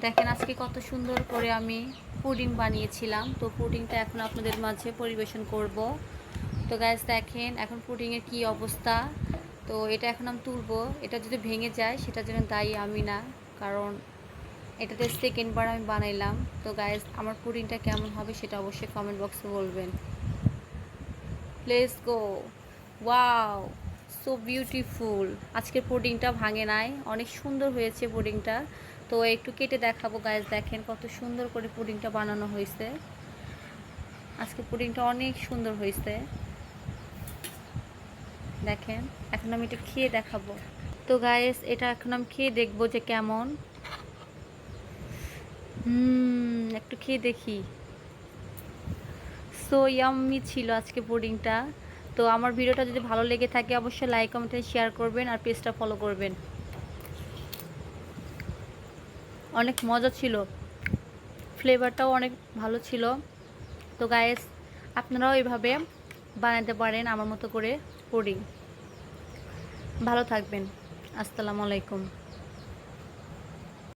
দেখেন আজকে কত সুন্দর করে আমি পুডিং বানিয়েছিলাম। তো পুডিংটা এখন আপনাদের মাঝে পরিবেশন করব। তো গাইস দেখেন এখন পুডিংয়ের কি অবস্থা। তো এটা এখন আমি তুলবো। এটা যদি ভেঙে যায় সেটার জন্য দায়ী আমি না, কারণ এটাতে সেকেন্ডবার আমি বানাইলাম। তো গাইস আমার পুডিংটা কেমন হবে সেটা অবশ্যই কমেন্ট বক্সে বলবেন। Let's go. Wow, so beautiful. আজকের পুডিংটা ভাঙে নাই, অনেক সুন্দর হয়েছে পুডিংটা। তো একটু কেটে দেখাবো গাইস, দেখেন কত সুন্দর করে পুডিংটা বানানো হয়েছে। আজকে পুডিংটা অনেক সুন্দর হয়েছে, দেখেন। এখন আমি এটা খেয়ে দেখাবো। তো গাইস এটা এখন আমি খেয়ে দেখবো যে কেমন। একটু খেয়ে দেখি। সো ইয়াম্মি ছিল আজকে পুডিংটা। তো আমার ভিডিওটা যদি ভালো লেগে থাকে অবশ্যই লাইক কমেন্ট শেয়ার করবেন আর পেজটা ফলো করবেন। অনেক মজা ছিল, ফ্লেভারটাও অনেক ভালো ছিল। তো গাইস আপনারাও এভাবে বানাতে পারেন আমার মতো করে পুডিং। ভালো থাকবেন। আসসালামু আলাইকুম।